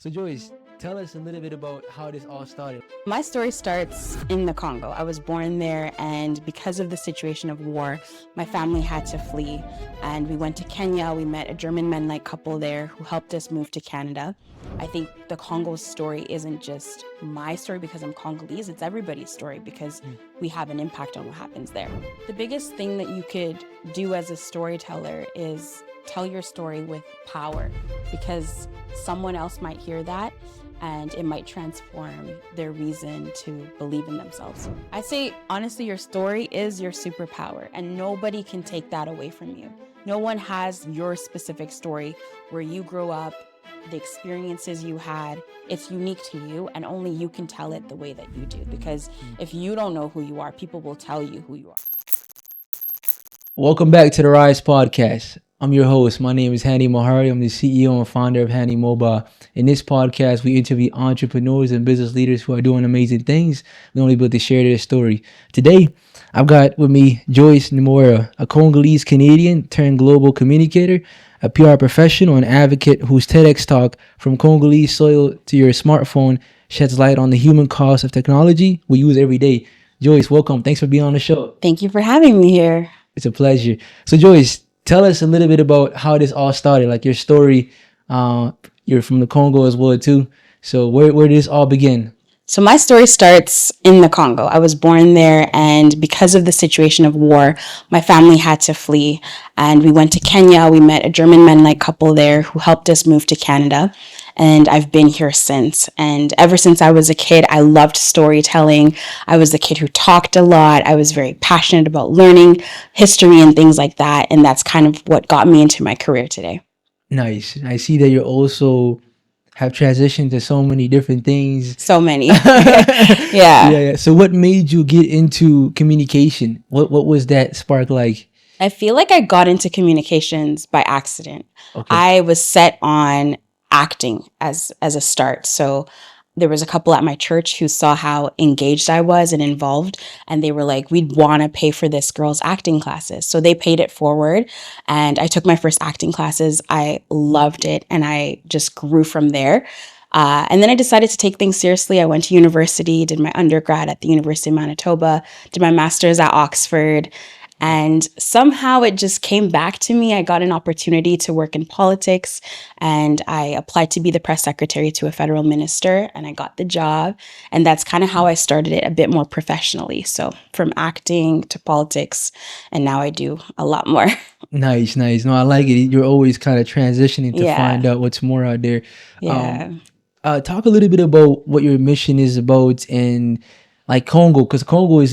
So Joyce, tell us a little bit about how this all started. My story starts in the Congo. I was born there, and because of the situation of war, my family had to flee. And we went to Kenya. We met a German Mennonite couple there who helped us move to Canada. I think the Congo story isn't just my story because I'm Congolese, it's everybody's story because we have an impact on what happens there. The biggest thing that you could do as a storyteller is tell your story with power, because someone else might hear that and it might transform their reason to believe in themselves. I say, honestly, your story is your superpower, and nobody can take that away from you. No one has your specific story, where you grew up, the experiences you had. It's unique to you, and only you can tell it the way that you do. Because if you don't know who you are, people will tell you who you are. Welcome back to the Rise Podcast. I'm your host. My name is Hanny. I'm the CEO and founder of Hanny Mobile. In this podcast, we interview entrepreneurs and business leaders who are doing amazing things. We're only able to share their story. Today, I've got with me Johise Namwira, a Congolese Canadian turned global communicator, a PR professional and advocate whose TEDx talk, From Congolese Soil to Your Smartphone, sheds light on the human cost of technology we use every day. Joyce, welcome. Thanks for being on the show. Thank you for having me here. It's a pleasure. So Joyce, tell us a little bit about how this all started, like your story. You're from the Congo as well too. So where did this all begin? So my story starts in the Congo. I was born there, and because of the situation of war, my family had to flee. And we went to Kenya. We met a German Mennonite couple there who helped us move to Canada. And I've been here since. And ever since I was a kid, I loved storytelling. I was the kid who talked a lot. I was very passionate about learning history and things like that. And that's kind of what got me into my career today. Nice. I see that you also have transitioned to so many different things. So many. Yeah. Yeah. So what made you get into communication? What was that spark like? I feel like I got into communications by accident. Okay. I was set on acting as a start. So there was a couple at my church who saw how engaged I was and involved, and they were like, we'd want to pay for this girl's acting classes. So they paid it forward, and I took my first acting classes. I loved it, and I just grew from there. And then I decided to take things seriously. I went to university, did my undergrad at the University of Manitoba, did my master's at Oxford. And somehow it just came back to me. I got an opportunity to work in politics, and I applied to be the press secretary to a federal minister, and I got the job. And that's kind of how I started it a bit more professionally. So from acting to politics, and now I do a lot more. Nice. No, I like it. You're always kind of transitioning to find out what's more out there. Yeah. Talk a little bit about what your mission is about in like Congo, because Congo is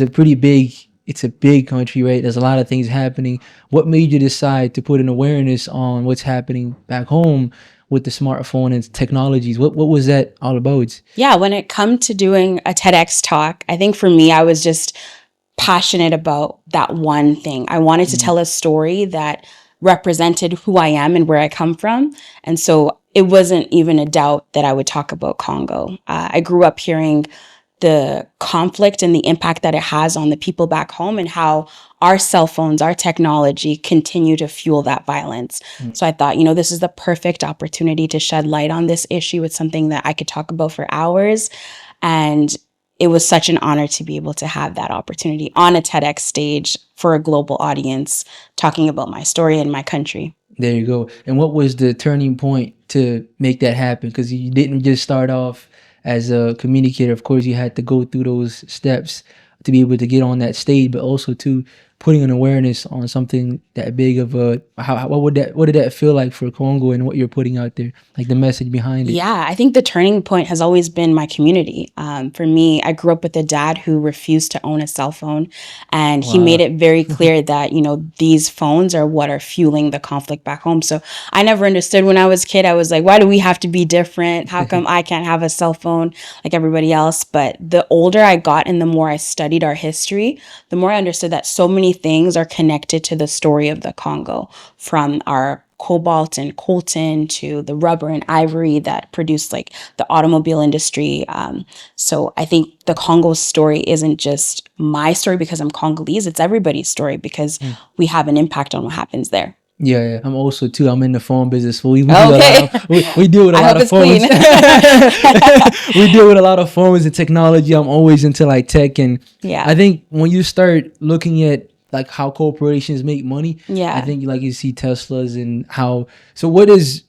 it's a big country, right? There's a lot of things happening. What made you decide to put an awareness on what's happening back home with the smartphone and technologies? What was that all about? Yeah, when it come to doing a TEDx talk, I think for me, I was just passionate about that one thing. I wanted to tell a story that represented who I am and where I come from. And so it wasn't even a doubt that I would talk about Congo. I grew up hearing the conflict and the impact that it has on the people back home, and how our cell phones, our technology continue to fuel that violence. So I thought, this is the perfect opportunity to shed light on this issue. It's something that I could talk about for hours. And it was such an honor to be able to have that opportunity on a TEDx stage for a global audience, talking about my story and my country. There you go. And what was the turning point to make that happen? Because you didn't just start off as a communicator. Of course, you had to go through those steps to be able to get on that stage, but also to putting an awareness on something that big of a, what did that feel like for Congo and what you're putting out there, like the message behind it? Yeah, I think the turning point has always been my community. For me, I grew up with a dad who refused to own a cell phone, and he made it very clear that, these phones are what are fueling the conflict back home. So I never understood when I was a kid. I was like, why do we have to be different? How come I can't have a cell phone like everybody else? But the older I got and the more I studied our history, the more I understood that so many things are connected to the story of the Congo, from our cobalt and coltan to the rubber and ivory that produced like the automobile industry. So I think the Congo story isn't just my story because I'm Congolese, it's everybody's story because we have an impact on what happens there. Yeah, yeah. I'm also too. I'm in the phone business. So we do a lot Okay. of we deal with a I lot hope of it's phones. clean. We deal with a lot of phones and technology. I'm always into like tech, and Yeah. I think when you start looking at like how corporations make money, I Yeah. think like you see Teslas and how. So what is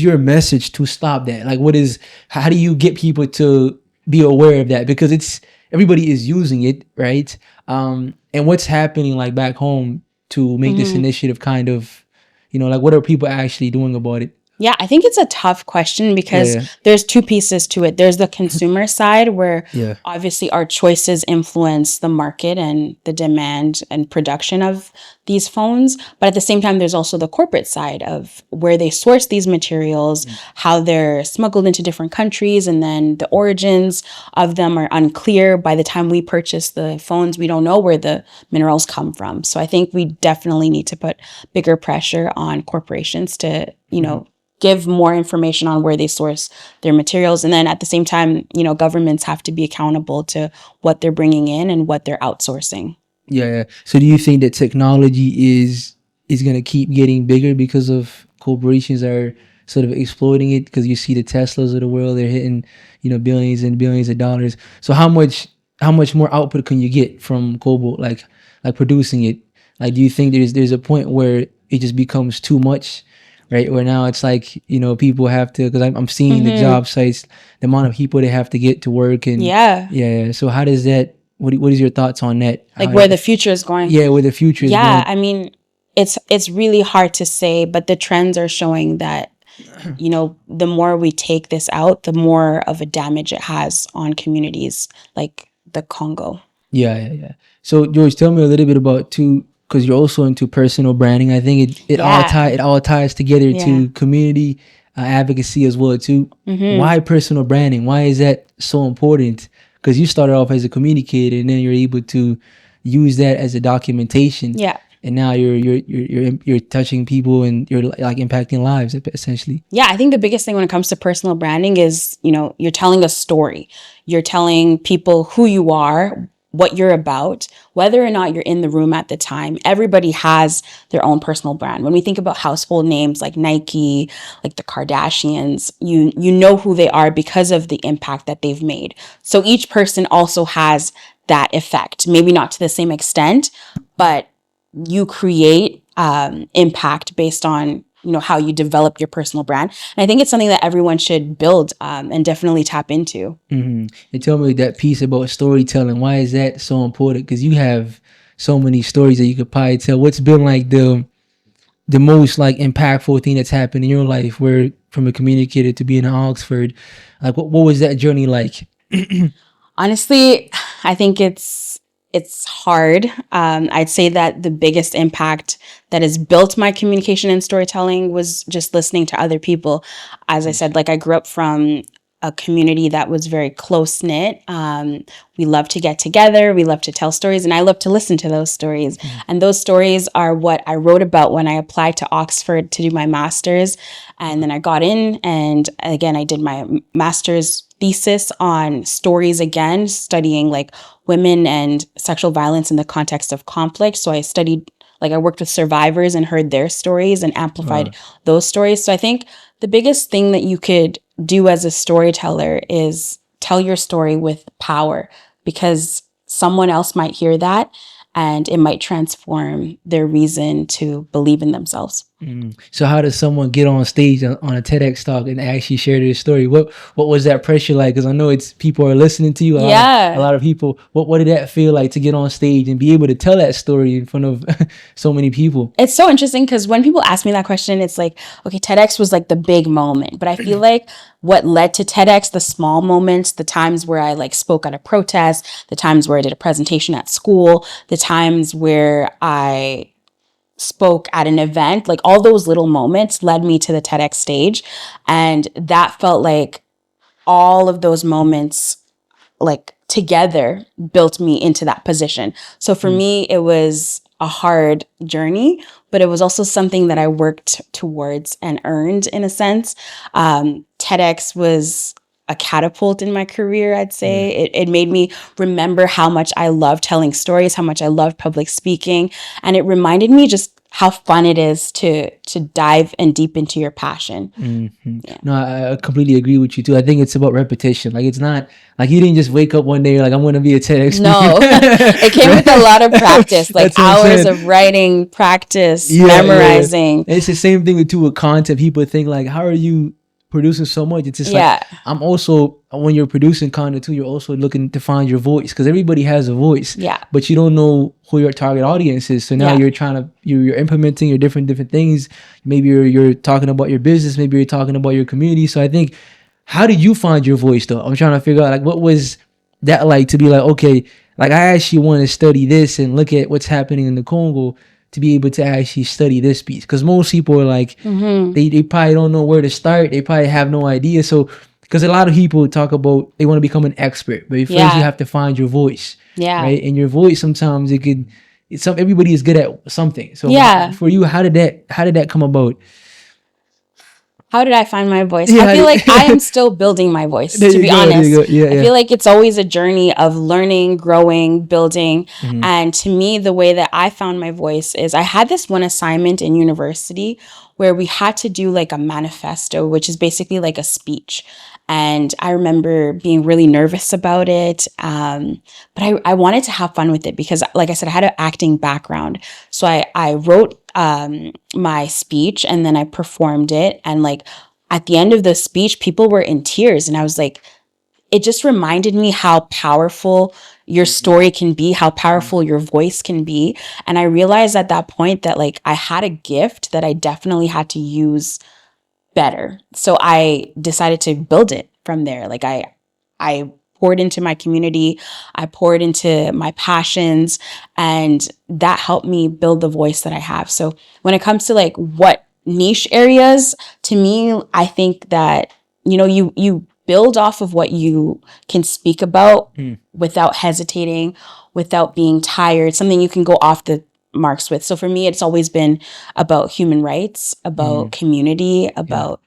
your message to stop that? Like what is how do you get people to be aware of that? Because it's everybody is using it, right? And what's happening like back home to make this Mhm. initiative kind of, like what are people actually doing about it? Yeah, I think it's a tough question Yeah, because yeah, there's two pieces to it. There's the consumer side where yeah. obviously our choices influence the market and the demand and production of these phones. But at the same time, there's also the corporate side of where they source these materials, how they're smuggled into different countries, and then the origins of them are unclear. By the time we purchase the phones, we don't know where the minerals come from. So I think we definitely need to put bigger pressure on corporations to, give more information on where they source their materials. And then at the same time, governments have to be accountable to what they're bringing in and what they're outsourcing. Yeah, yeah. So do you think that technology is gonna keep getting bigger because of corporations are sort of exploiting it? Because you see the Teslas of the world, they're hitting, billions and billions of dollars. So how much more output can you get from cobalt, like producing it? Like, do you think there's a point where it just becomes too much, right? Where now it's like, people have to, because I'm seeing the Hmm. job sites, the amount of people they have to get to work, and Yeah. yeah. So how does that? What is your thoughts on that? Like How where the future is going. yeah, where the future is Yeah. going. I mean, it's really hard to say, but the trends are showing that, the more we take this out, the more of a damage it has on communities like the Congo. Yeah, yeah, yeah. So George, tell me a little bit about too, because you're also into personal branding. I think Yeah. it all ties together Yeah. to community advocacy as well too. Hmm. Why personal branding? Why is that so important? Because you started off as a communicator, and then you're able to use that as a documentation, Yeah. and now you're touching people and you're like impacting lives essentially. Yeah, I think the biggest thing when it comes to personal branding is, you're telling a story. You're telling people who you are, what you're about, whether or not you're in the room at the time. Everybody has their own personal brand. When we think about household names like Nike, like the Kardashians, you know who they are because of the impact that they've made. So each person also has that effect. Maybe not to the same extent, but you create impact based on how you develop your personal brand, and I think it's something that everyone should build and definitely tap into. And tell me that piece about storytelling. Why is that so important? Because you have so many stories that you could probably tell. What's been like the most like impactful thing that's happened in your life, where from a communicator to being in Oxford, like what was that journey like? Honestly, I think it's hard. I'd say that the biggest impact that has built my communication and storytelling was just listening to other people. As I said, like I grew up from a community that was very close knit. We love to get together, we love to tell stories, and I love to listen to those stories. And those stories are what I wrote about when I applied to Oxford to do my master's. And then I got in, and again, I did my master's thesis on stories again, studying like women and sexual violence in the context of conflict. So I studied, like, I worked with survivors and heard their stories and amplified those stories. So I think the biggest thing that you could do as a storyteller is tell your story with power, because someone else might hear that and it might transform their reason to believe in themselves. So how does someone get on stage on a TEDx talk and actually share their story? What was that pressure like? Because I know it's people are listening to you. A Yeah. lot of people. What did that feel like to get on stage and be able to tell that story in front of so many people? It's so interesting because when people ask me that question, it's like, okay, TEDx was like the big moment. But I feel like what led to TEDx, the small moments, the times where I like spoke at a protest, the times where I did a presentation at school, the times where I spoke at an event, like all those little moments led me to the TEDx stage. And that felt like all of those moments, like together, built me into that position. So for me, it was a hard journey, but it was also something that I worked towards and earned in a sense. TEDx was a catapult in my career, I'd say. It made me remember how much I love telling stories, how much I love public speaking. And it reminded me just how fun it is to dive and deep into your passion. Yeah. No, I completely agree with you too. I think it's about repetition. Like, it's not like you didn't just wake up one day like, I'm going to be a TEDx speaker. No, it came with a lot of practice, like hours of writing, practice, memorizing. And it's the same thing with content. People think like, how are you producing so much? It's just like, I'm also, when you're producing content too, you're also looking to find your voice, because everybody has a voice, but you don't know who your target audience is. So now you're trying to, you're implementing your different things. Maybe you're talking about your business, maybe you're talking about your community. So I think, how did you find your voice though? I'm trying to figure out, like, what was that like to be like, okay, like, I actually want to study this and look at what's happening in the Congo, to be able to actually study this piece. Because most people are like, they probably don't know where to start. They probably have no idea. So, because a lot of people talk about they want to become an expert, but first you have to find your voice. Right. And your voice, sometimes everybody is good at something. So for you, how did that come about? How did I find my voice? I feel like I am still building my voice, to be honest. I feel like it's always a journey of learning, growing, building. And to me, the way that I found my voice is I had this one assignment in university where we had to do like a manifesto, which is basically like a speech. And I remember being really nervous about it. But I wanted to have fun with it because, like I said, I had an acting background. So I wrote my speech and then I performed it. And like at the end of the speech, people were in tears. And I was like, it just reminded me how powerful your story can be, how powerful your voice can be. And I realized at that point that like I had a gift that I definitely had to use better. So I decided to build it from there. Like I poured into my community, I poured into my passions, and that helped me build the voice that I have. So when it comes to like what niche areas, to me, I think that, you know, you build off of what you can speak about without hesitating, without being tired, something you can go off the marks with. So for me, it's always been about human rights, about community, about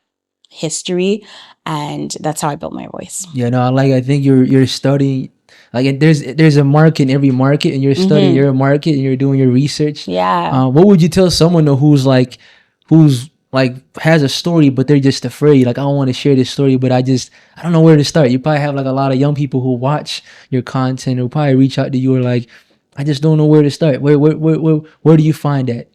history, and that's how I built my voice. I think you're studying, like, there's a market in every market, and you're studying your market and you're doing your research. What would you tell someone though who's has a story but they're just afraid, like, I don't want to share this story, but I don't know where to start? You probably have like a lot of young people who watch your content who probably reach out to you or like, I just don't know where to start. Where do you find that?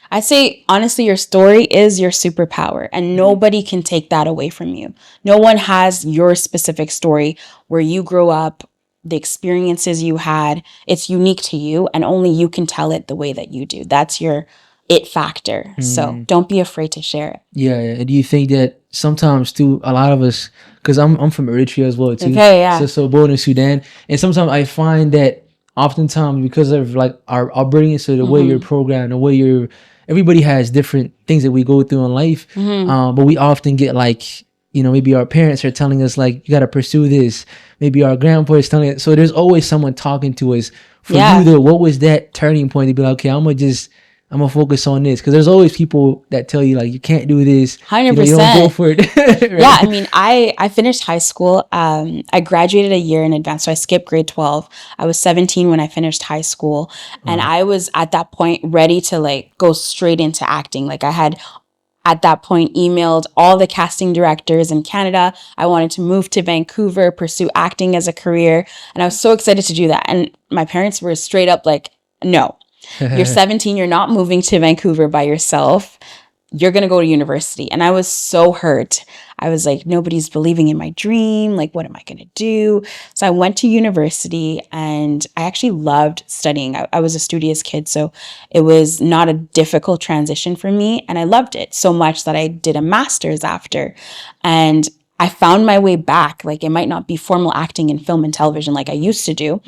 I say, honestly, your story is your superpower, and nobody can take that away from you. No one has your specific story, where you grew up, the experiences you had. It's unique to you, and only you can tell it the way that you do. That's your it factor. So don't be afraid to share it. Yeah. Do you think that sometimes too, a lot of us, because I'm from Eritrea as well too. Okay, yeah. So born in Sudan, and sometimes I find that oftentimes because of like our upbringing, so the way you're programmed, the way everybody has different things that we go through in life, but we often get like, you know, maybe our parents are telling us like, you got to pursue this. Maybe our grandpa is telling us. So there's always someone talking to us. For you though, what was that turning point to be like, okay, I'm gonna focus on this? Because there's always people that tell you like, you can't do this. 100%. You don't go for it. Right? Yeah, I mean, I finished high school. I graduated a year in advance, so I skipped grade 12. I was 17 when I finished high school, and I was at that point ready to like go straight into acting. Like I had at that point emailed all the casting directors in Canada. I wanted to move to Vancouver, pursue acting as a career, and I was so excited to do that. And my parents were straight up like, no. You're 17, you're not moving to Vancouver by yourself. You're going to go to university. And I was so hurt. I was like, nobody's believing in my dream. Like, what am I going to do? So I went to university, and I actually loved studying. I was a studious kid, so it was not a difficult transition for me. And I loved it so much that I did a master's after. And I found my way back. Like, it might not be formal acting in film and television like I used to do,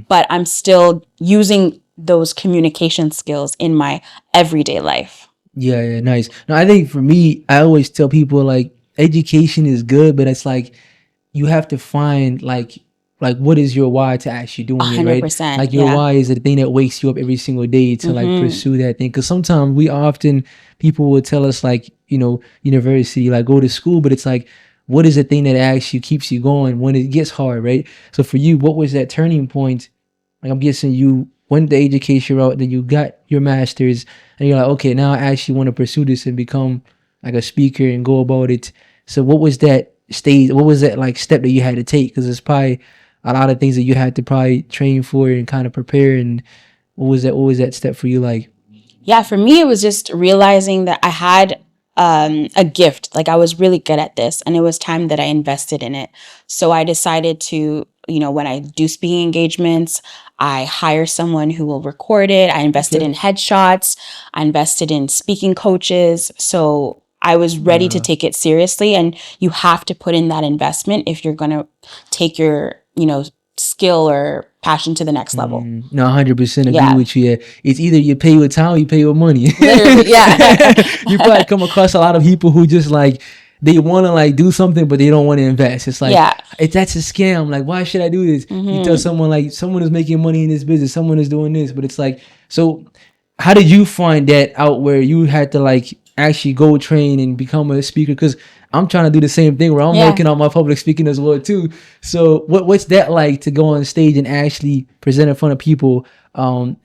but I'm still using those communication skills in my everyday life. Yeah, nice. No, I think for me, I always tell people like, education is good, but it's like you have to find like what is your why to actually doing 100%, it, right? Like your why is the thing that wakes you up every single day to like pursue that thing. Because sometimes people will tell us like, you know, university, like go to school, but it's like, what is the thing that actually keeps you going when it gets hard, right? So for you, what was that turning point? Like, I'm guessing you went the education route, then you got your master's, and you're like, okay, now I actually want to pursue this and become like a speaker and go about it. So what was that stage? What was that like step that you had to take? Because it's probably a lot of things that you had to probably train for and kind of prepare. And what was that step for you like? Yeah, for me, it was just realizing that I had a gift. Like I was really good at this, and it was time that I invested in it. So I decided to, when I do speaking engagements, I hire someone who will record it. I invested in headshots. I invested in speaking coaches. So I was ready to take it seriously. And you have to put in that investment if you're going to take your, skill or passion to the next level. No, 100% agree Yeah. with you. Yeah. It's either you pay with time or you pay with money. Literally, yeah. You probably come across a lot of people who just like, they want to like do something, but they don't want to invest. It's like, that's a scam. Like, why should I do this? You tell someone like, someone is making money in this business, someone is doing this, but it's like, so how did you find that out where you had to like actually go train and become a speaker? Because I'm trying to do the same thing where I'm working on my public speaking as well too. So what's that like to go on stage and actually present in front of people and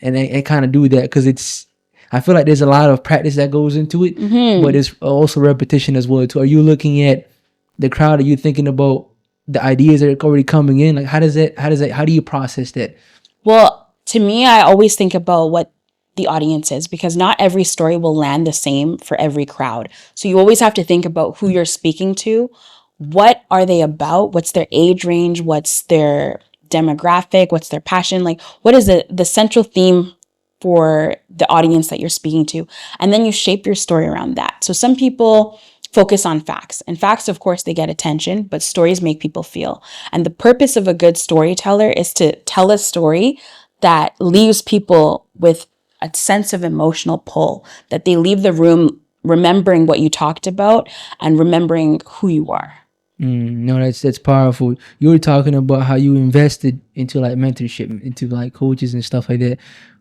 kind of do that? Because I feel like there's a lot of practice that goes into it, but it's also repetition as well too. Are you looking at the crowd? Are you thinking about the ideas that are already coming in? Like how do you process that? Well, to me, I always think about what the audience is, because not every story will land the same for every crowd. So you always have to think about who you're speaking to. What are they about? What's their age range? What's their demographic? What's their passion? Like, what is the central theme for the audience that you're speaking to? And then you shape your story around that. So some people focus on facts, and facts, of course, they get attention, but stories make people feel. And the purpose of a good storyteller is to tell a story that leaves people with a sense of emotional pull, that they leave the room remembering what you talked about and remembering who you are. No, that's powerful. You were talking about how you invested into like mentorship, into like coaches and stuff like that.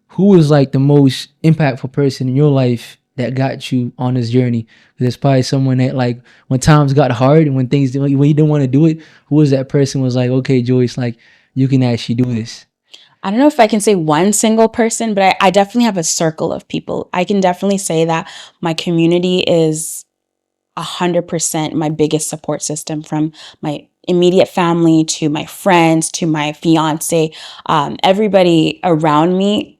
Who was like the most impactful person in your life that got you on this journey? Because it's probably someone that like when times got hard and when you didn't want to do it, who was that person was like, okay, Joyce, like you can actually do this? I don't know if I can say one single person, but I definitely have a circle of people. I can definitely say that my community is 100% my biggest support system, from my immediate family to my friends to my fiance. Everybody around me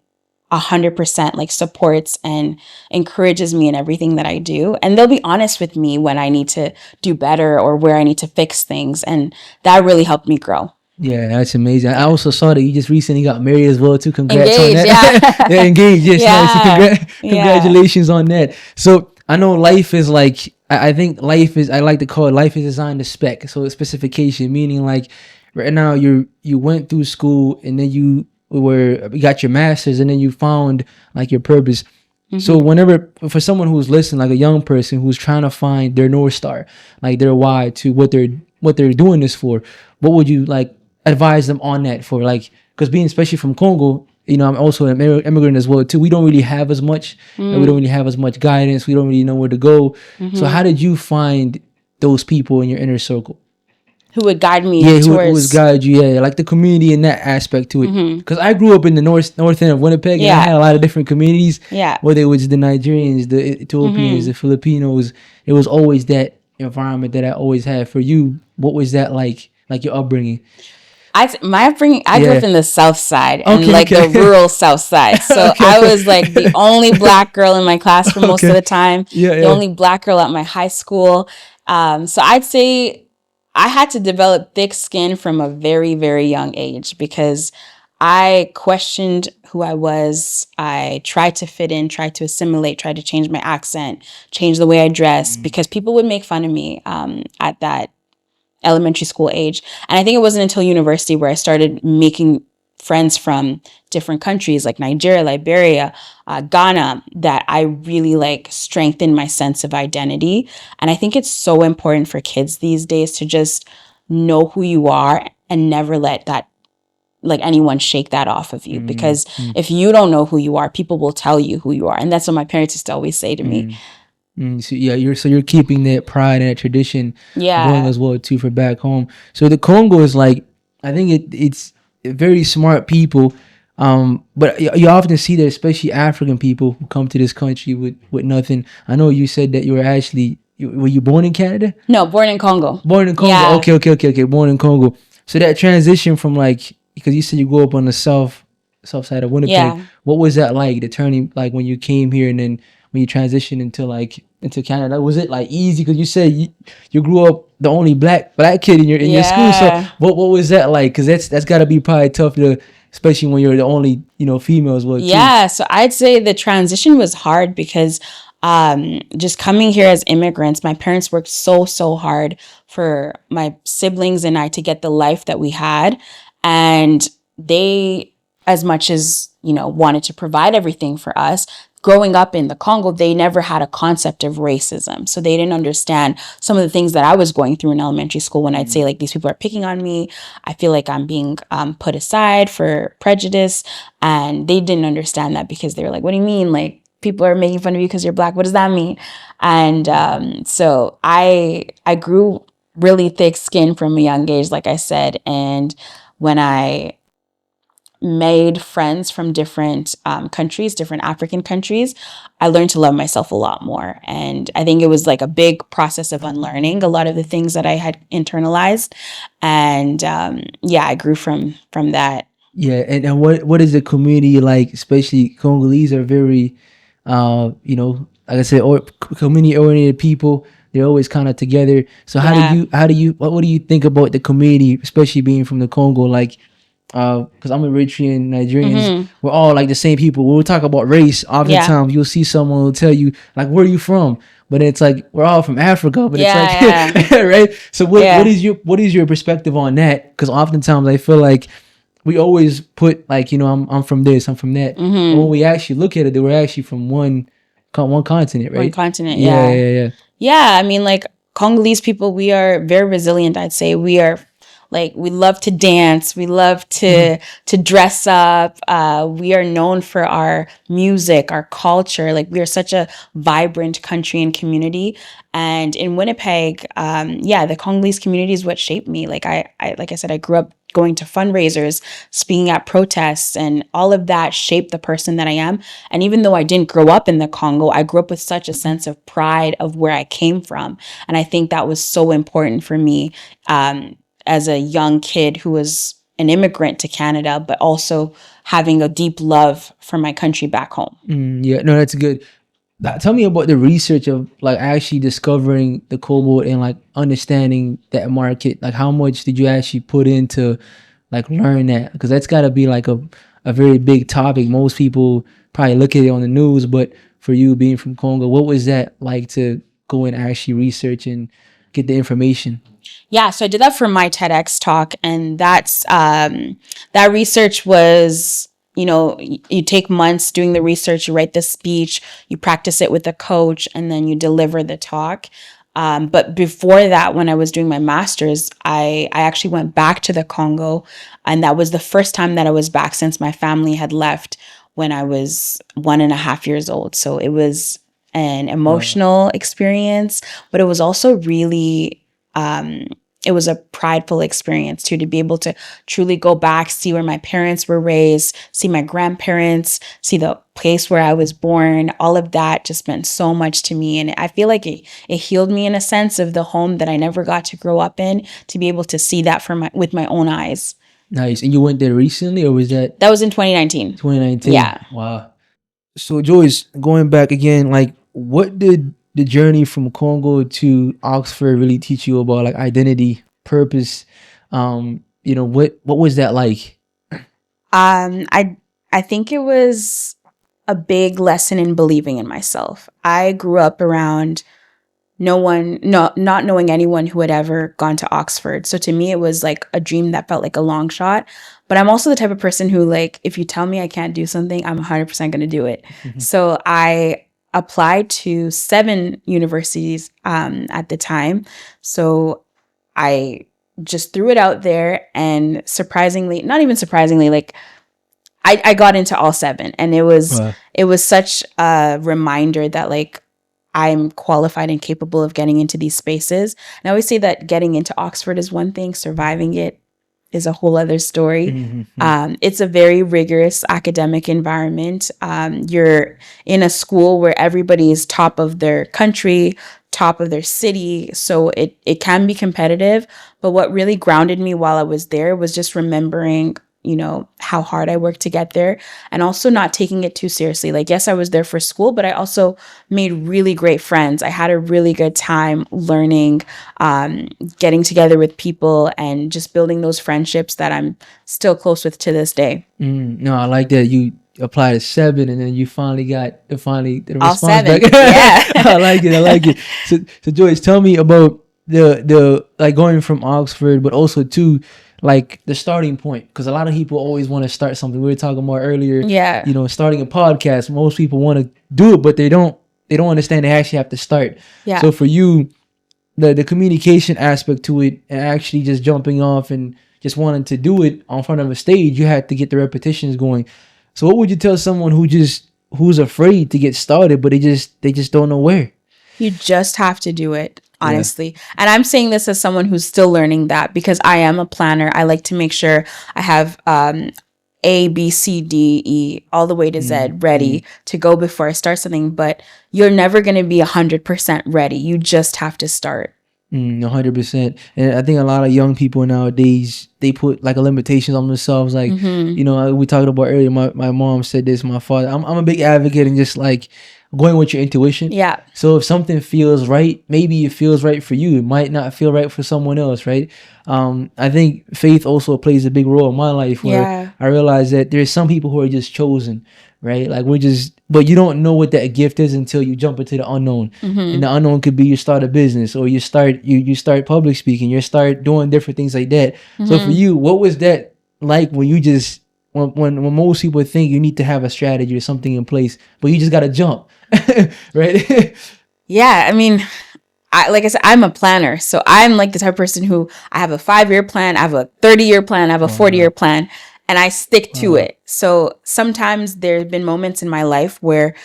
100% like supports and encourages me in everything that I do. And they'll be honest with me when I need to do better or where I need to fix things. And that really helped me grow. Yeah, that's amazing. I also saw that you just recently got married as well too. Congrats Engaged, on that. Yeah, engaged. Yes, nice. Congratulations on that. So I know life is like, I think life is, I like to call it, life is designed to spec. So it's specification, meaning like right now you went through school and then you got your master's and then you found like your purpose. So whenever, for someone who's listening, like a young person who's trying to find their North Star, like their why to what they're doing this for, what would you like advise them on that for? Like, because being especially from Congo, I'm also an immigrant as well too. We don't really have as much. We don't really have as much guidance. We don't really know where to go. So how did you find those people in your inner circle? Who would guide me? Yeah, who would guide you? Yeah, like the community and that aspect to it. Because I grew up in the north end of Winnipeg, and I had a lot of different communities. Yeah, whether it was the Nigerians, the Ethiopians, the Filipinos, it was always that environment that I always had. For you, what was that like your upbringing? My upbringing, I grew up in the South Side, and the rural South Side. So I was like the only black girl in my class for most of the time. The only black girl at my high school. So I'd say I had to develop thick skin from a very, very young age, because I questioned who I was. I tried to fit in, tried to assimilate, tried to change my accent, change the way I dress, because people would make fun of me at that elementary school age. And I think it wasn't until university where I started making friends from different countries like Nigeria, Liberia, Ghana, that I really strengthened my sense of identity. And I think it's so important for kids these days to just know who you are and never let that anyone shake that off of you. Because if you don't know who you are, people will tell you who you are. And that's what my parents used to always say to me. So yeah, you're keeping that pride and that tradition going Yeah. as well too for back home. So the Congo is like, I think it's very smart people, but you often see that, especially African people who come to this country with nothing. I know you said that you were actually were you born in Canada? No, born in Congo. Born in Congo. Yeah. Okay. Born in Congo. So that transition from like, because you said you grew up on the south side of Winnipeg. Yeah. What was that like? The turning, like when you came here and then when you transitioned into Canada, was it like easy? Because you said you grew up the only black kid in your school. So Yeah. what was that like? Because that's got to be probably tough to, especially when you're the only female as well too. Yeah, so I'd say the transition was hard because just coming here as immigrants, my parents worked so hard for my siblings and I to get the life that we had. And they, as much as, wanted to provide everything for us, growing up in the Congo, they never had a concept of racism. So they didn't understand some of the things that I was going through in elementary school when I'd say, like, these people are picking on me. I feel like I'm being put aside for prejudice. And they didn't understand that because they were like, what do you mean? Like, people are making fun of you because you're black. What does that mean? And so I grew really thick skin from a young age, like I said. And when I made friends from different countries, different African countries, I learned to love myself a lot more. And I think it was like a big process of unlearning a lot of the things that I had internalized. And yeah, I grew from that. Yeah, and what is the community like? Especially Congolese are very, like I said, or community oriented people. They're always kind of together. So Yeah. how do you what do you think about the community, especially being from the Congo? Like, because I'm Eritrean, Nigerians, we're all like the same people. When we talk about race, Mm-hmm. Yeah. oftentimes you'll see someone who'll tell you like, where are you from? But it's like we're all from Africa. But Yeah, it's like right. So what Yeah. what is your perspective on that? Because oftentimes I feel like we always put like, I'm from this, I'm from that. But when we actually look at it, they were actually from one continent, One right? continent. Yeah, Yeah. yeah, yeah. Yeah, I mean, like Congolese people, we are very resilient. I'd say we are like we love to dance, we love to dress up. We are known for our music, our culture. Like we are such a vibrant country and community. And in Winnipeg, yeah, the Congolese community is what shaped me. Like like I said, I grew up going to fundraisers, speaking at protests, and all of that shaped the person that I am. And even though I didn't grow up in the Congo, I grew up with such a sense of pride of where I came from. And I think that was so important for me as a young kid who was an immigrant to Canada, but also having a deep love for my country back home. Yeah, no, that's good. Tell me about the research of like actually discovering the cobalt and like understanding that market. Like, how much did you actually put into like learn that? Because that's got to be like a very big topic. Most people probably look at it on the news, but for you being from Congo, what was that like to go and actually research and get the information? Yeah, so I did that for my TEDx talk, and that research was, you take months doing the research, you write the speech, you practice it with a coach, and then you deliver the talk. But before that, when I was doing my master's, I actually went back to the Congo, and that was the first time that I was back since my family had left when I was 1.5 years old. So it was an emotional experience, but it was also really it was a prideful experience too, to be able to truly go back, see where my parents were raised, see my grandparents, see the place where I was born. All of that just meant so much to me. And I feel like it healed me in a sense of the home that I never got to grow up in, to be able to see that with my own eyes. Nice. And you went there recently, or was that That was in 2019. 2019? Yeah. Wow. So Joyce, going back again, like what did the journey from Congo to Oxford really teach you about like identity, purpose? What was that like? I think it was a big lesson in believing in myself. I grew up around not knowing anyone who had ever gone to Oxford. So to me, it was like a dream that felt like a long shot. But I'm also the type of person who, like, if you tell me I can't do something, I'm 100% going to do it. So I applied to 7 universities at the time. So I just threw it out there, and surprisingly, not even surprisingly, like I got into all 7, and it was such a reminder that like I'm qualified and capable of getting into these spaces. And I always say that getting into Oxford is one thing, surviving it is a whole other story. It's a very rigorous academic environment. You're in a school where everybody is top of their country, top of their city. So it can be competitive. But what really grounded me while I was there was just remembering, you know, how hard I worked to get there, and also not taking it too seriously. Like, yes, I was there for school, but I also made really great friends. I had a really good time learning, getting together with people, and just building those friendships that I'm still close with to this day. No, I like that you applied a 7 and then you finally got the All response 7. back. Yeah. I like it. So Joyce, tell me about the like going from Oxford, but also to like the starting point, because a lot of people always want to start something. We were talking about earlier, Yeah. you know, starting a podcast. Most people want to do it, but they don't understand they actually have to start. Yeah. So for you, the communication aspect to it, and actually just jumping off and just wanting to do it on front of a stage, you had to get the repetitions going. So what would you tell someone who's afraid to get started, but they just don't know where? You just have to do it, honestly. Yeah. And I'm saying this as someone who's still learning that, because I am a planner. I like to make sure I have A, B, C, D, E, all the way to Z ready to go before I start something. But you're never going to be 100% ready. You just have to start. 100%. And I think a lot of young people nowadays, they put like a limitations on themselves. Like, you know, we talked about earlier, my mom said this, my father, I'm a big advocate in just like going with your intuition. Yeah. So if something feels right, maybe it feels right for you. It might not feel right for someone else, right? I think faith also plays a big role in my life, where I realize that there's some people who are just chosen, right? Like but you don't know what that gift is until you jump into the unknown. And the unknown could be you start a business, or you start public speaking, you start doing different things like that. So for you, what was that like when you just, when most people think you need to have a strategy or something in place, but you just got to jump, right? Yeah, I mean, like I said, I'm a planner. So I'm like the type of person who, I have a 5-year plan, I have a 30-year plan, I have a 40-year plan, and I stick to it. So sometimes there's been moments in my life where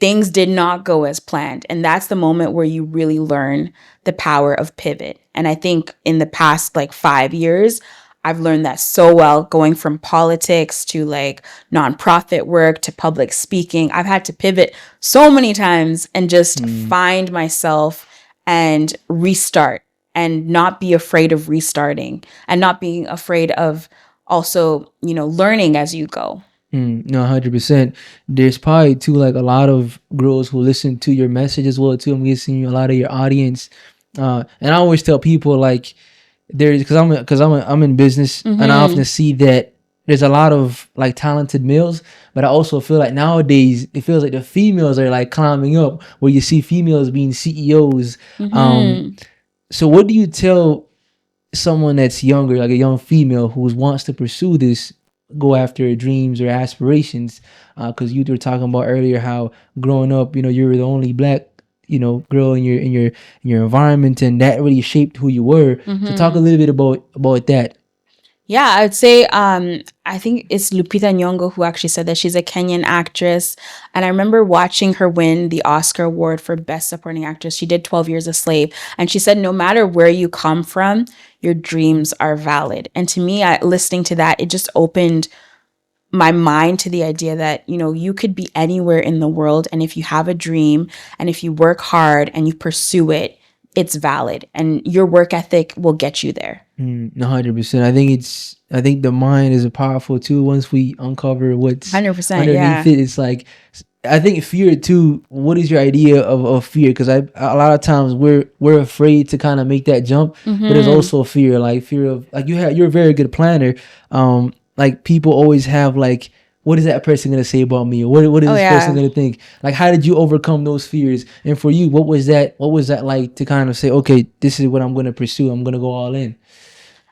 things did not go as planned. And that's the moment where you really learn the power of pivot. And I think in the past like 5 years, I've learned that so well, going from politics to like nonprofit work to public speaking. I've had to pivot so many times and just find myself and restart, and not be afraid of restarting, and not being afraid of also, you know, learning as you go. No, 100%. There's probably too like a lot of girls who listen to your message as well too. I'm guessing a lot of your audience. And I always tell people like, because I'm in business, and I often see that there's a lot of like talented males, but I also feel like nowadays it feels like the females are like climbing up, where you see females being CEOs. So what do you tell someone that's younger, like a young female who wants to pursue this, go after her dreams or aspirations? Because you were talking about earlier how growing up, you know, you were the only black, you know, girl in your environment, and that really shaped who you were. So talk a little bit about that. Yeah, I would say I think it's Lupita Nyong'o who actually said that. She's a Kenyan actress, and I remember watching her win the Oscar award for Best Supporting Actress. She did 12 Years a Slave, and she said no matter where you come from, your dreams are valid. And to me, listening to that, it just opened my mind to the idea that, you know, you could be anywhere in the world, and if you have a dream and if you work hard and you pursue it, it's valid, and your work ethic will get you there. 100%. I think the mind is a powerful tool. Once we uncover what's 100%, underneath it, it's like, I think fear too. What is your idea of fear? Because a lot of times we're afraid to kind of make that jump, but there's also fear of like you're a very good planner. Like people always have like, what is that person going to say about me? Or what is this person going to think? Like, how did you overcome those fears? And for you, what was that like to kind of say, okay, this is what I'm going to pursue. I'm going to go all in.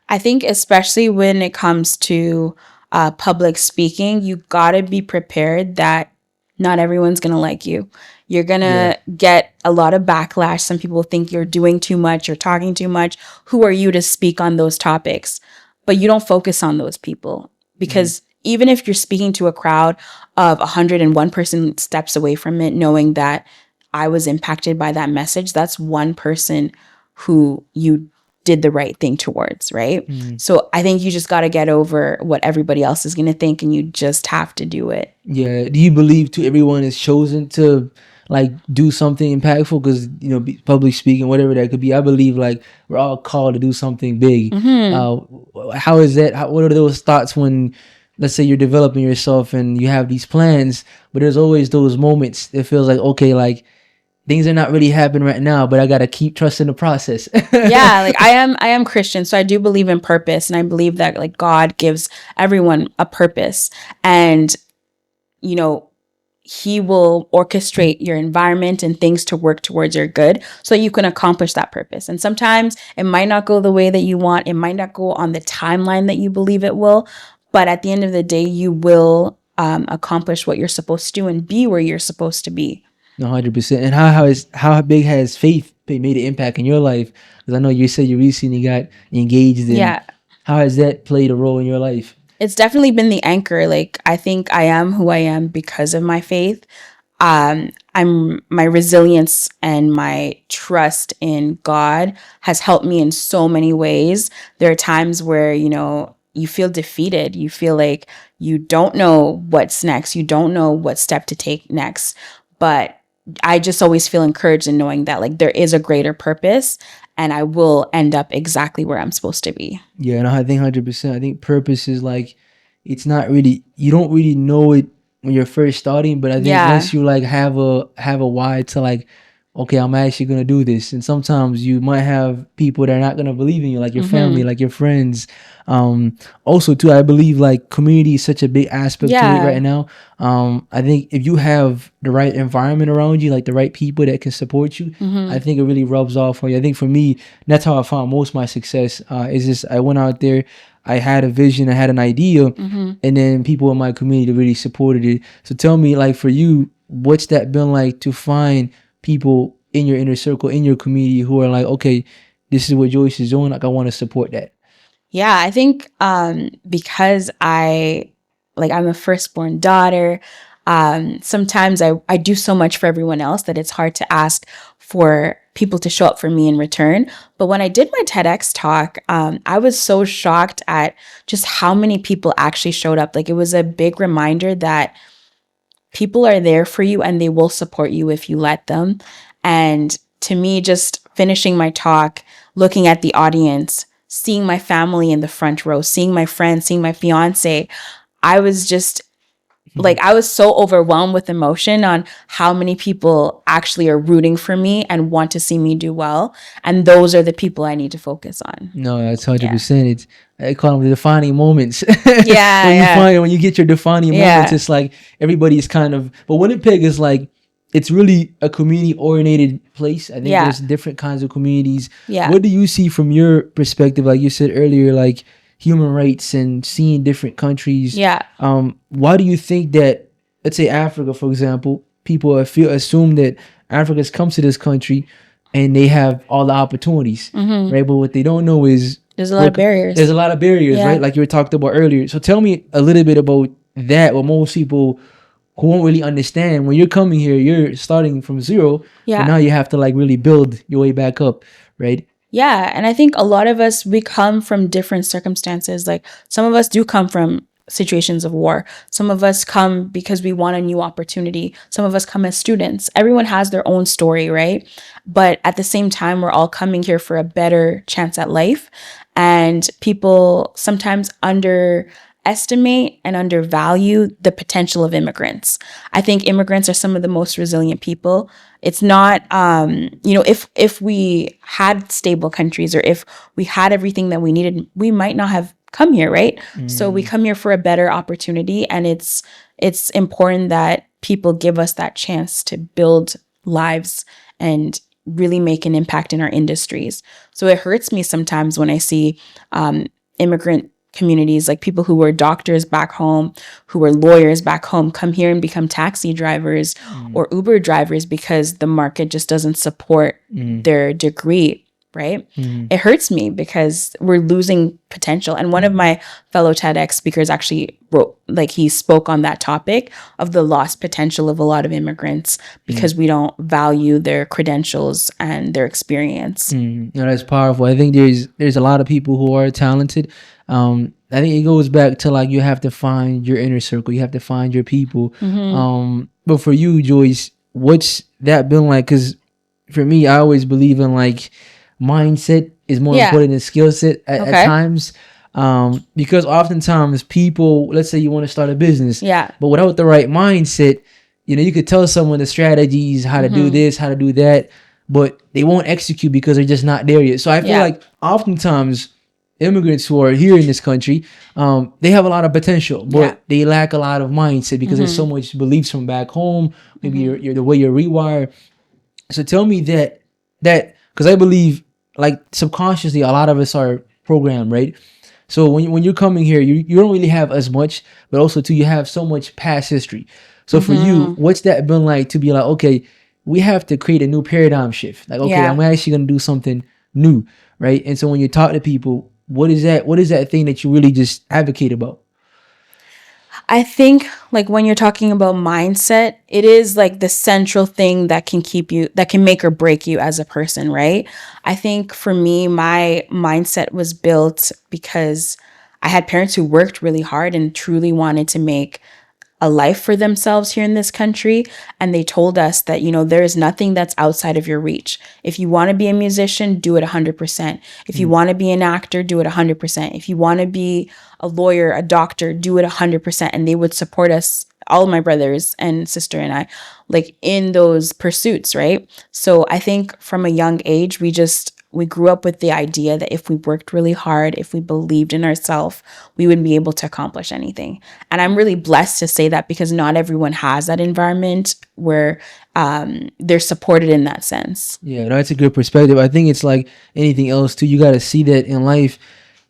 I think especially when it comes to public speaking, you got to be prepared that not everyone's going to like you. You're going to get a lot of backlash. Some people think you're doing too much, you're talking too much. Who are you to speak on those topics? But you don't focus on those people, because even if you're speaking to a crowd of 101 person steps away from it, knowing that I was impacted by that message, that's one person who you did the right thing towards, right? So I think you just got to get over what everybody else is going to think, and you just have to do it. Yeah. Do you believe to everyone is chosen to like do something impactful? Because public speaking, whatever that could be, I believe like we're all called to do something big. How is that? What are those thoughts when, let's say, you're developing yourself and you have these plans, but there's always those moments that feels like, okay, like things are not really happening right now, but I gotta keep trusting the process. Yeah, like I am Christian, so I do believe in purpose, and I believe that like God gives everyone a purpose, and he will orchestrate your environment and things to work towards your good so you can accomplish that purpose. And sometimes it might not go the way that you want. It might not go on the timeline that you believe it will. But at the end of the day, you will accomplish what you're supposed to do and be where you're supposed to be. 100%. And how big has faith made an impact in your life? Because I know you said you recently got engaged. Yeah. How has that played a role in your life? It's definitely been the anchor. Like, I think I am who I am because of my faith. My resilience and my trust in God has helped me in so many ways. There are times where, you feel defeated. You feel like you don't know what's next. You don't know what step to take next. But I just always feel encouraged in knowing that like there is a greater purpose, and I will end up exactly where I'm supposed to be. Yeah, no, I think 100%. I think purpose is like, it's not really, you don't really know it when you're first starting, but I think once you like have a why to like, okay, I'm actually gonna do this. And sometimes you might have people that are not gonna believe in you, like your family, like your friends. Also too, I believe like community is such a big aspect to it right now. I think if you have the right environment around you, like the right people that can support you, I think it really rubs off on you. I think for me, that's how I found most of my success. Is just I went out there, I had a vision, I had an idea, and then people in my community really supported it. So tell me, like for you, what's that been like to find people in your inner circle, in your community, who are like, okay, this is what Joyce is doing, like I want to support that? Yeah, I think because I'm a firstborn daughter, sometimes I do so much for everyone else that it's hard to ask for people to show up for me in return. But when I did my TEDx talk, I was so shocked at just how many people actually showed up. Like, it was a big reminder that people are there for you and they will support you if you let them. And to me, just finishing my talk, looking at the audience, seeing my family in the front row, seeing my friends, seeing my fiance, I was just like, I was so overwhelmed with emotion on how many people actually are rooting for me and want to see me do well. And those are the people I need to focus on. No, that's 100%. It's, I call them the defining moments. Yeah. When you get your defining moments, it's like everybody's kind of, but Winnipeg is like, it's really a community oriented place. I think there's different kinds of communities. Yeah. What do you see from your perspective? Like you said earlier, like human rights and seeing different countries. Yeah. Why do you think that, let's say Africa, for example, people assume that Africans come to this country and they have all the opportunities, right? But what they don't know is there's a lot of barriers. There's a lot of barriers, right? Like you were talked about earlier. So tell me a little bit about that. What most people who won't really understand, when you're coming here, you're starting from zero. Yeah. But now you have to like really build your way back up, right? Yeah. And I think a lot of us, we come from different circumstances. Like, some of us do come from situations of war. Some of us come because we want a new opportunity. Some of us come as students. Everyone has their own story, right? But at the same time, we're all coming here for a better chance at life. And people sometimes underestimate and undervalue the potential of immigrants. I think immigrants are some of the most resilient people. It's not, if we had stable countries, or if we had everything that we needed, we might not have come here, right? So we come here for a better opportunity, and it's important that people give us that chance to build lives and really make an impact in our industries. So it hurts me sometimes when I see immigrant communities, like people who were doctors back home, who were lawyers back home, come here and become taxi drivers or Uber drivers because the market just doesn't support their degree, right? It hurts me because we're losing potential. And one of my fellow TEDx speakers actually wrote, like, he spoke on that topic of the lost potential of a lot of immigrants because we don't value their credentials and their experience. No, that's powerful. I think there's a lot of people who are talented. I think it goes back to like you have to find your inner circle. You have to find your people. But for you, Joyce, what's that been like? Because for me, I always believe in like mindset is more important than skill set at times. Because oftentimes people, let's say you want to start a business, but without the right mindset, you could tell someone the strategies, how to do this, how to do that, but they won't execute because they're just not there yet. So I feel like oftentimes immigrants who are here in this country, they have a lot of potential, but they lack a lot of mindset because there's so much beliefs from back home. Maybe you're the way you're rewired. So tell me that because I believe like subconsciously a lot of us are programmed, right? So when you're coming here, you don't really have as much, but also too, you have so much past history. So for you, what's that been like to be like, okay, we have to create a new paradigm shift. Like, okay, I'm actually going to do something new, right? And so when you talk to people, what is that thing that you really just advocate about? I think like when you're talking about mindset, it is like the central thing that can make or break you as a person, right? I think for me, my mindset was built because I had parents who worked really hard and truly wanted to make a life for themselves here in this country. And they told us that, there is nothing that's outside of your reach. If you want to be a musician, do it 100%. If you want to be an actor, do it 100%. If you want to be a lawyer, a doctor, do it 100%. And they would support us, all my brothers and sister and I, like in those pursuits, right? So I think from a young age, we grew up with the idea that if we worked really hard, if we believed in ourselves, we would be able to accomplish anything. And I'm really blessed to say that because not everyone has that environment where they're supported in that sense. Yeah, that's a good perspective. I think it's like anything else too. You got to see that in life.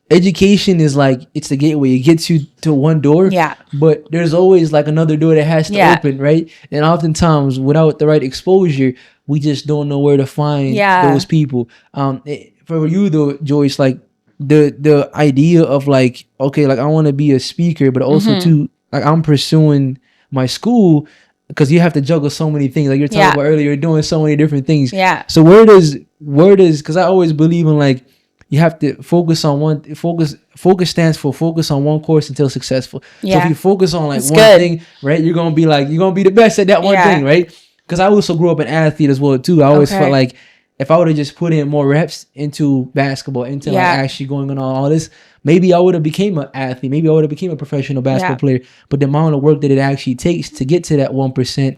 Education is like, it's the gateway. It gets you to one door, but there's always like another door that has to open, right? And oftentimes without the right exposure, we just don't know where to find those people. For you though, Joyce, like the idea of like, okay, like I want to be a speaker, but also too, like I'm pursuing my school because you have to juggle so many things. Like you're talking about earlier, you're doing so many different things. So where does, because I always believe in like, you have to focus on focus stands for focus on one course until successful. So if you focus on like thing, right, you're going to be the best at that one thing, right? Because I also grew up an athlete as well too. I always felt like if I would have just put in more reps into basketball, into like actually going on all this, maybe I would have became an athlete. Maybe I would have became a professional basketball player. But the amount of work that it actually takes to get to that 1%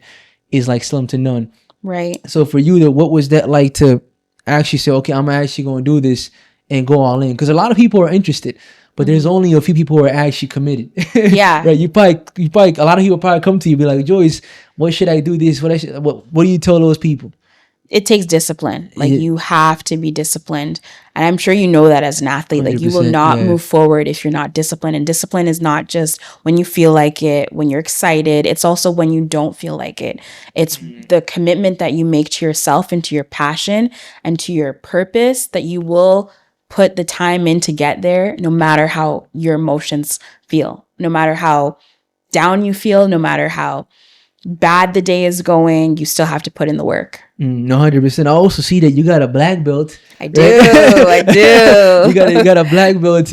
is like slim to none. Right. So for you, though, what was that like to actually say, okay, I'm actually going to do this and go all in? Because a lot of people are interested, but there's only a few people who are actually committed. Right. You probably a lot of people probably come to you and be like, Joyce, what should I do this? What do you tell those people? It takes discipline. Like you have to be disciplined. And I'm sure you know that as an athlete, like you will not move forward if you're not disciplined. And discipline is not just when you feel like it, when you're excited. It's also when you don't feel like it. It's the commitment that you make to yourself and to your passion and to your purpose that you will put the time in to get there, no matter how your emotions feel, no matter how down you feel, no matter how bad the day is going, you still have to put in the work. 100%. I also see that you got a black belt. I do. I do. You got a black belt.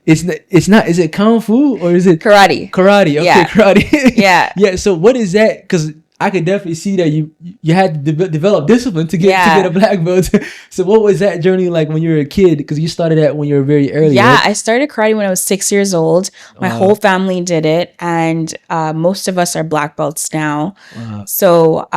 It's not. Is it kung fu or is it karate? Karate. Okay, karate. Yeah. So what is that? Because I could definitely see that you had to develop discipline to get a black belt. So what was that journey like when you were a kid? Because you started that when you were very early. Yeah, right? I started karate when I was 6 years old. My whole family did it, and most of us are black belts now. Wow. So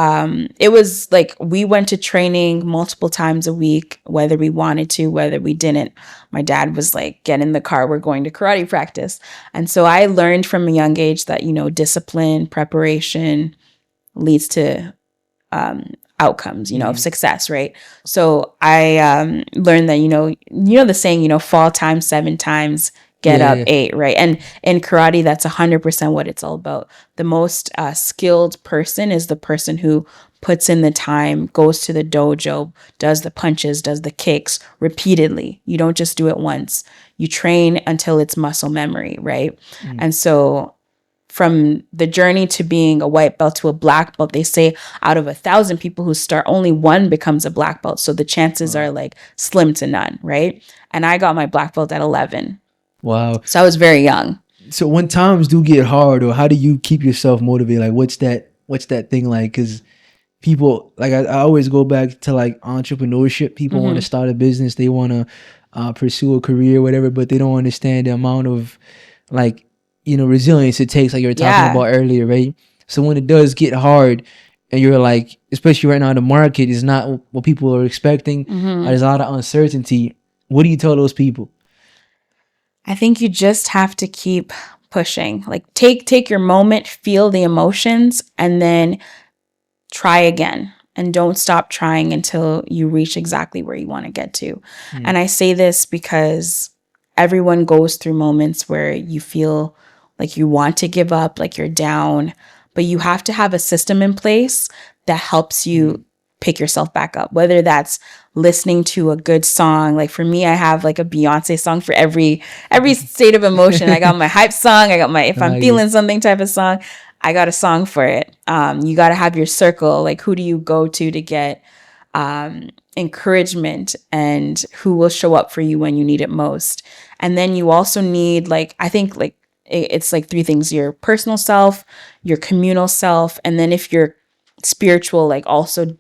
it was like we went to training multiple times a week, whether we wanted to, whether we didn't. My dad was like, get in the car, we're going to karate practice. And so I learned from a young age that, discipline, preparation leads to outcomes, of success, right? So I learned that, the saying, fall time 7 times, get up 8, right? And in karate, that's 100% what it's all about. The most skilled person is the person who puts in the time, goes to the dojo, does the punches, does the kicks repeatedly. You don't just do it once. You train until it's muscle memory, right? And so from the journey to being a white belt to a black belt, they say out of 1,000 people who start, only one becomes a black belt. So the chances are like slim to none, right? And I got my black belt at 11. Wow. So I was very young. So when times do get hard, or how do you keep yourself motivated? Like, what's that thing like? Because people, like, I always go back to like entrepreneurship. People want to start a business, they want to pursue a career, whatever, but they don't understand the amount of like, resilience it takes, like you were talking about earlier, right? So when it does get hard, and you're like, especially right now, the market is not what people are expecting. There's a lot of uncertainty. What do you tell those people? I think you just have to keep pushing. Like take your moment, feel the emotions, and then try again. And don't stop trying until you reach exactly where you want to get to. And I say this because everyone goes through moments where you feel like you want to give up, like you're down, but you have to have a system in place that helps you pick yourself back up, whether that's listening to a good song. Like for me, I have like a Beyonce song for every state of emotion. I got my hype song. I got my, if I'm feeling something type of song, I got a song for it. You got to have your circle. Like who do you go to get encouragement, and who will show up for you when you need it most? And then you also need, like, I think like it's like three things: your personal self, your communal self, and then if you're spiritual, like also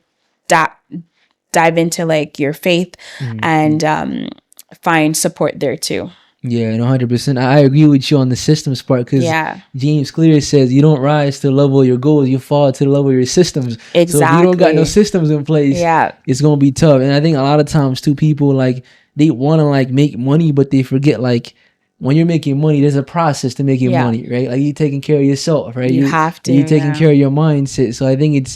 dive into like your faith and find support there too. Yeah, and 100%. I agree with you on the systems part, because James Clear says you don't rise to the level of your goals, you fall to the level of your systems. Exactly. So if you don't got no systems in place, it's going to be tough. And I think a lot of times too, people like, they want to like make money, but they forget like when you're making money, there's a process to making money, right? Like you taking care of yourself, right? You have to. You taking care of your mindset. So I think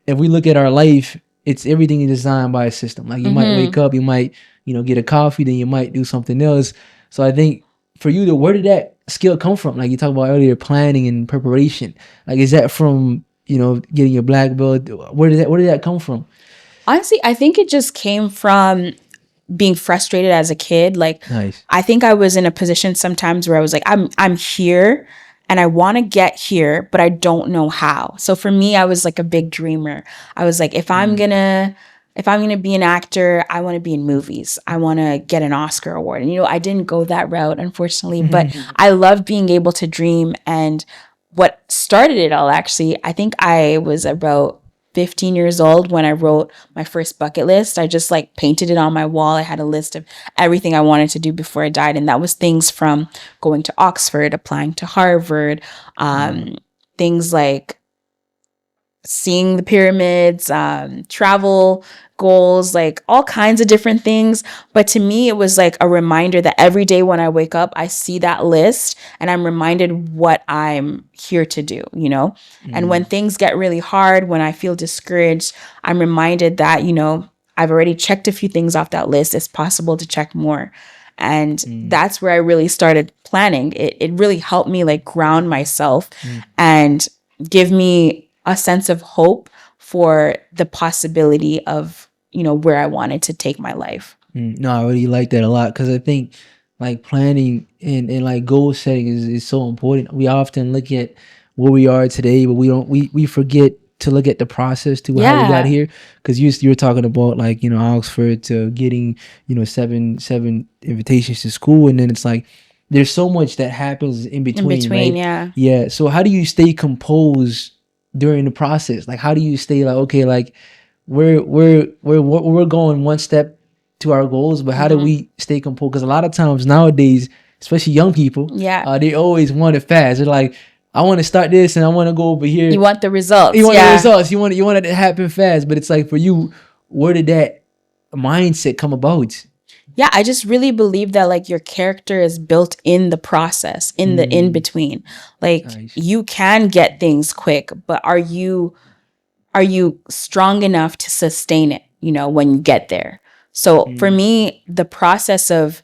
if we look at our life, it's everything is designed by a system. Like you might wake up, you might, get a coffee, then you might do something else. So I think for you, where did that skill come from? Like you talked about earlier, planning and preparation. Like, is that from, getting your black belt? Where did that come from? Honestly, I think it just came from being frustrated as a kid. Like, nice. I think I was in a position sometimes where I was like, I'm here and I want to get here, but I don't know how. So for me, I was like a big dreamer. I was like, if I'm gonna be an actor, I want to be in movies. I want to get an Oscar award. And, I didn't go that route, unfortunately, but I love being able to dream. And what started it all, actually, I think I was about 15 years old when I wrote my first bucket list. I just like painted it on my wall. I had a list of everything I wanted to do before I died. And that was things from going to Oxford, applying to Harvard, things like seeing the pyramids, travel goals, like all kinds of different things. But to me, it was like a reminder that every day when I wake up, I see that list and I'm reminded what I'm here to do, And when things get really hard, when I feel discouraged, I'm reminded that, I've already checked a few things off that list. It's possible to check more. And that's where I really started planning. It really helped me like ground myself and give me a sense of hope for the possibility of, where I wanted to take my life. No, I really like that a lot, because I think like planning and like goal setting is so important. We often look at where we are today, but we forget to look at the process to how we got here. Because you're talking about like, Oxford to getting, seven invitations to school. And then it's like, there's so much that happens in between, right? Yeah. So how do you stay composed during the process? Like, how do you stay like, okay, like we're going one step to our goals, but how do we stay composed? Because a lot of times nowadays, especially young people, they always want it fast. They're like, I want to start this and I want to go over here. You want the results. You want the results. You want it to happen fast. But it's like, for you, where did that mindset come about? Yeah, I just really believe that like your character is built in the process, in the in between. Like you can get things quick, but are you strong enough to sustain it, when you get there? So for me, the process of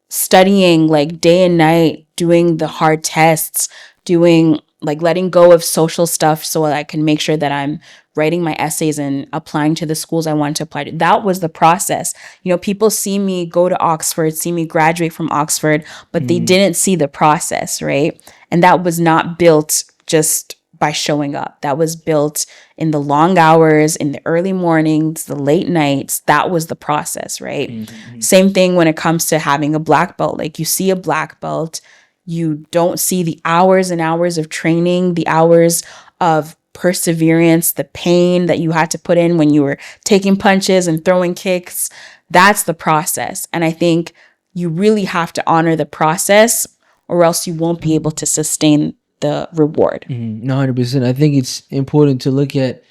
studying like day and night, doing the hard tests, doing like letting go of social stuff so that I can make sure that I'm writing my essays and applying to the schools I wanted to apply to. That was the process. People see me go to Oxford, see me graduate from Oxford, but they didn't see the process, right? And that was not built just by showing up. That was built in the long hours, in the early mornings, the late nights. That was the process, right? Same thing when it comes to having a black belt. Like, you see a black belt, you don't see the hours and hours of training, the hours of perseverance, the pain that you had to put in when you were taking punches and throwing kicks. That's the process. And I think you really have to honor the process, or else you won't be able to sustain the reward. No, 100%. I think it's important to look at.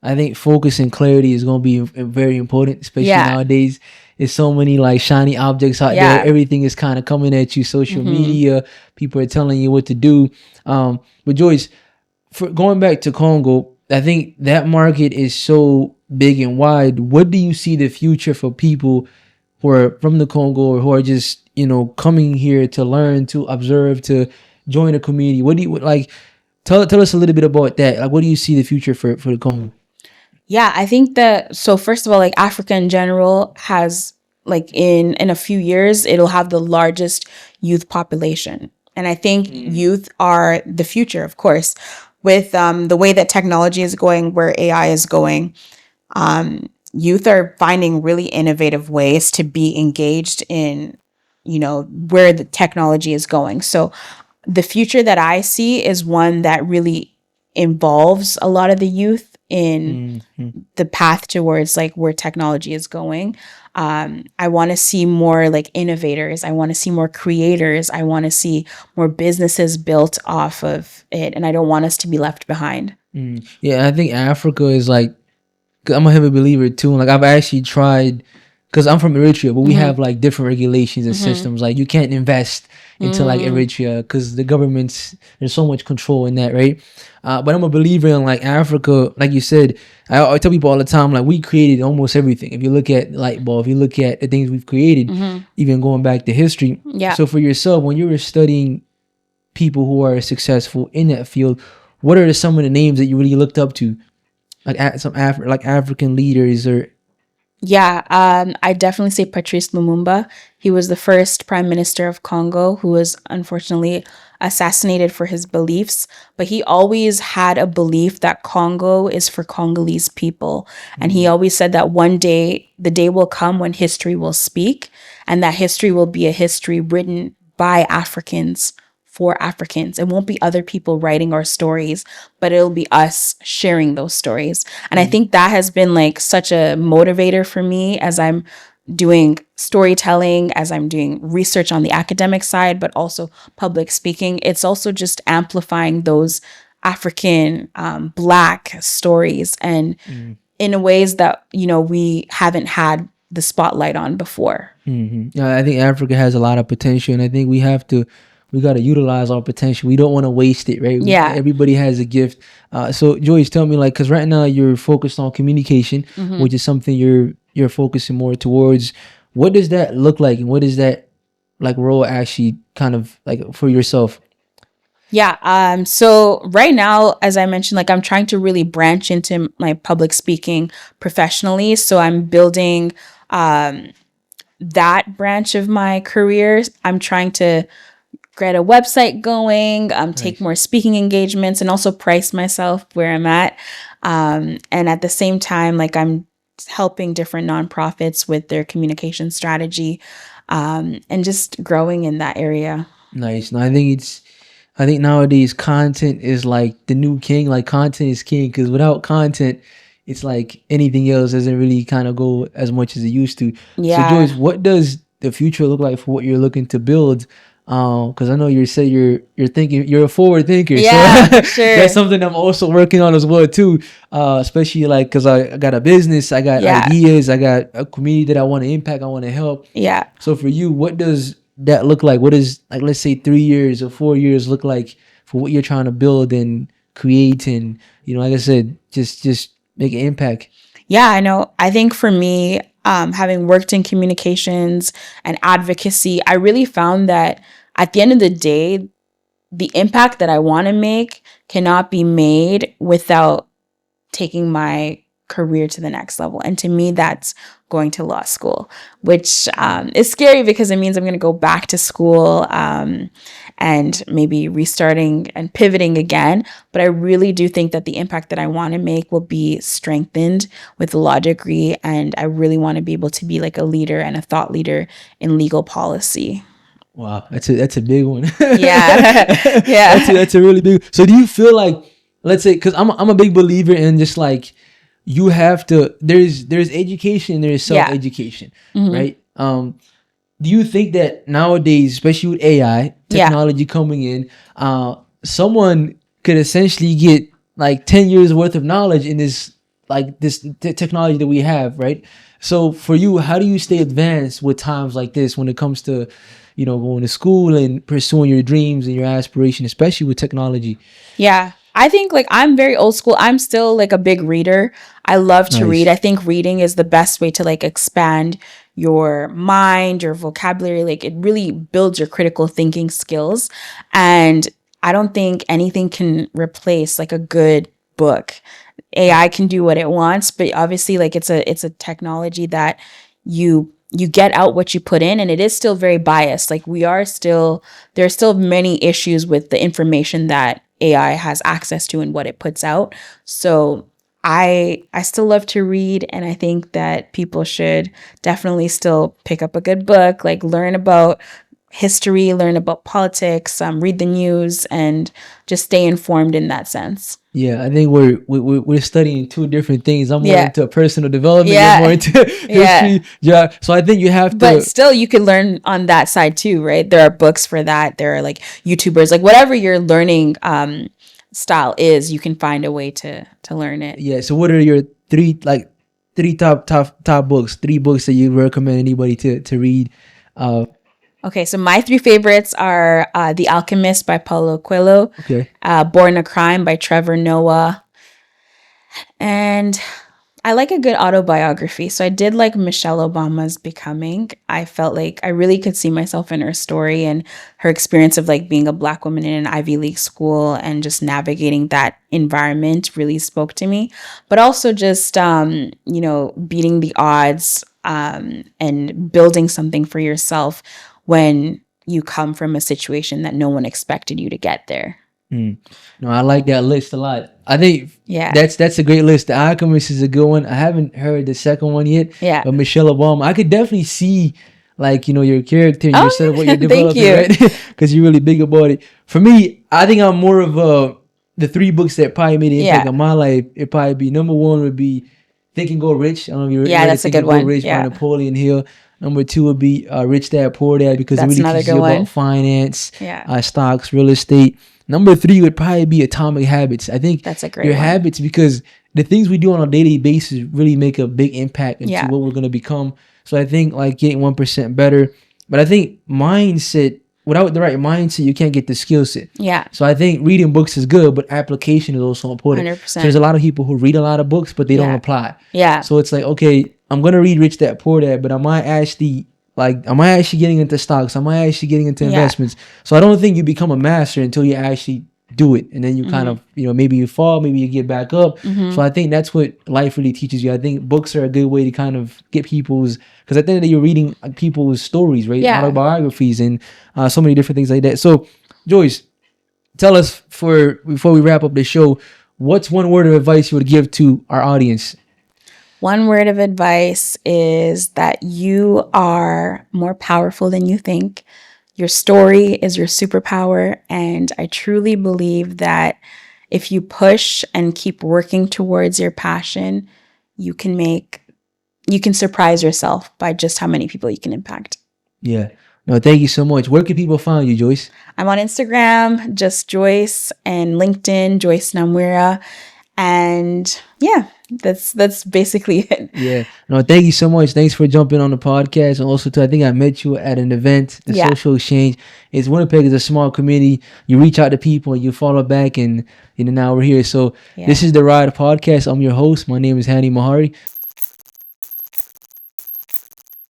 I think focus and clarity is going to be very important, especially nowadays. There's so many like shiny objects out there. Everything is kind of coming at you. Social media, people are telling you what to do. But Joyce, for going back to Congo, I think that market is so big and wide. What do you see the future for people who are from the Congo, or who are just coming here to learn, to observe, to join a community? What do you like? Tell us a little bit about that. Like, what do you see the future for the Congo? Yeah, I think that, so first of all, like, Africa in general has, like, in a few years, it'll have the largest youth population. And I think youth are the future, of course, with the way that technology is going, where AI is going. Youth are finding really innovative ways to be engaged in, where the technology is going. So the future that I see is one that really involves a lot of the youth in the path towards like where technology is going. I want to see more like innovators. I want to see more creators. I want to see more businesses built off of it. And I don't want us to be left behind. Yeah, I think Africa is like, 'cause I'm a heavy believer too. Like, I've actually tried, because I'm from Eritrea, but we have like different regulations and systems. Like, you can't invest into like Eritrea because the there's so much control in that, right? But I'm a believer in like Africa. Like you said, I tell people all the time, like, we created almost everything. If you look at light bulb, if you look at the things we've created, even going back to history. So for yourself, when you were studying people who are successful in that field, what are some of the names that you really looked up to? Like some African leaders or... I definitely say Patrice Lumumba. He was the first prime minister of Congo who was unfortunately assassinated for his beliefs, but he always had a belief that Congo is for Congolese people. And he always said that one day, the day will come when history will speak, and that history will be a history written by Africans for Africans. It won't be other people writing our stories, but it'll be us sharing those stories. And I think that has been like such a motivator for me as I'm doing storytelling, as I'm doing research on the academic side, but also public speaking. It's also just amplifying those African Black stories, and in ways that, we haven't had the spotlight on before. Yeah, I think Africa has a lot of potential, and I think we got to utilize our potential. We don't want to waste it, right? Everybody has a gift. So Joyce, tell me, like, because right now you're focused on communication, which is something you're focusing more towards. What does that look like, and what is that like role actually kind of like for yourself? So right now, as I mentioned, like, I'm trying to really branch into my public speaking professionally. So I'm building that branch of my career. I'm trying to get a website going, take more speaking engagements, and also price myself where I'm at. And at the same time, like, I'm helping different nonprofits with their communication strategy, and just growing in that area. Nice. No, I think nowadays content is like the new king. Like, content is king, because without content, it's like anything else doesn't really kind of go as much as it used to. So Joyce, what does the future look like for what you're looking to build? Because I know you're thinking, you're a forward thinker. So Sure. That's something I'm also working on as well too. Especially like, because I got a business, I got ideas, I got a community that I want to impact, I want to help. So for you, what does that look like? What is, like, let's say 3 years or 4 years look like for what you're trying to build and create, and like I said, just make an impact? I know. I think for me, having worked in communications and advocacy, I really found that at the end of the day, the impact that I want to make cannot be made without taking my career to the next level. And to me, that's going to law school, which is scary because it means I'm going to go back to school and maybe restarting and pivoting again. But I really do think that the impact that I want to make will be strengthened with the law degree. And I really want to be able to be like a leader and a thought leader in legal policy. Wow, that's a big one. Yeah. Yeah. That's a really big. So do you feel like, let's say, because I'm a big believer in just like, you have to, there's education and there's self-education, right? Do you think that nowadays, especially with AI technology coming in, someone could essentially get like 10 years worth of knowledge in this, like this technology that we have, right? So for you, how do you stay advanced with times like this when it comes to, going to school and pursuing your dreams and your aspirations, especially with technology? Yeah. I think like I'm very old school. I'm still like a big reader. I love to read. I think reading is the best way to like expand your mind, your vocabulary. Like it really builds your critical thinking skills. And I don't think anything can replace like a good book. AI can do what it wants, but obviously like it's a technology that you get out what you put in, and it is still very biased. Like there are still many issues with the information that AI has access to and what it puts out. So I still love to read, and I think that people should definitely still pick up a good book, like learn about history, learn about politics, read the news, and just stay informed in that sense. Yeah, I think we're studying two different things. I'm more into personal development, you're more into history. Yeah, so I think you have to. But still, you could learn on that side too, right? There are books for that. There are like YouTubers, like whatever your learning style is, you can find a way to learn it. Yeah. So what are your three top books? 3 books that you recommend anybody to read? Okay, so my 3 favorites are The Alchemist by Paulo Coelho, okay, Born a Crime by Trevor Noah, and I like a good autobiography. So I did like Michelle Obama's Becoming. I felt like I really could see myself in her story and her experience of like being a Black woman in an Ivy League school and just navigating that environment really spoke to me. But also just, beating the odds and building something for yourself when you come from a situation that no one expected you to get there. No, I like that list a lot. I think that's a great list. The Alchemist is a good one. I haven't heard the second one yet. Yeah. But Michelle Obama, I could definitely see like, your character and your set of what you're developing, Thank you. right? Because you're really big about it. For me, I think I'm more of the 3 books that probably made an impact on my life. It'd probably be, number 1 would be Think and Go Rich. I don't know if you read that's a Think good and Go one. Rich by Napoleon Hill. Number 2 would be Rich Dad Poor Dad, because That's it really teaches you about finance, stocks, real estate. Number 3 would probably be Atomic Habits. I think that's a great your one. habits, because the things we do on a daily basis really make a big impact into what we're going to become. So I think like getting 1% better. But I think mindset, without the right mindset, you can't get the skill set. Yeah. So I think reading books is good, but application is also important. 100%. So there's a lot of people who read a lot of books, but they don't apply. Yeah. So it's like, okay, I'm going to read Rich Dad Poor Dad, but am I actually getting into stocks? Am I actually getting into investments? So I don't think you become a master until you actually do it. And then you kind of, maybe you fall, maybe you get back up. So I think that's what life really teaches you. I think books are a good way to kind of get because at the end of the day, you're reading people's stories, right? Yeah. Autobiographies and so many different things like that. So Joyce, tell us before we wrap up the show, what's one word of advice you would give to our audience? One word of advice is that you are more powerful than you think. Your story is your superpower. And I truly believe that if you push and keep working towards your passion, you can surprise yourself by just how many people you can impact. Yeah. No, thank you so much. Where can people find you, Joyce? I'm on Instagram, just Joyce, and LinkedIn, Johise Namwira. And that's basically it. Yeah. No, thank you so much. Thanks for jumping on the podcast. And also, I think I met you at an event, the Social Exchange. Winnipeg is a small community. You reach out to people and you follow back, and now we're here. So this is the Ride podcast. I'm your host. My name is Hanny Mahari.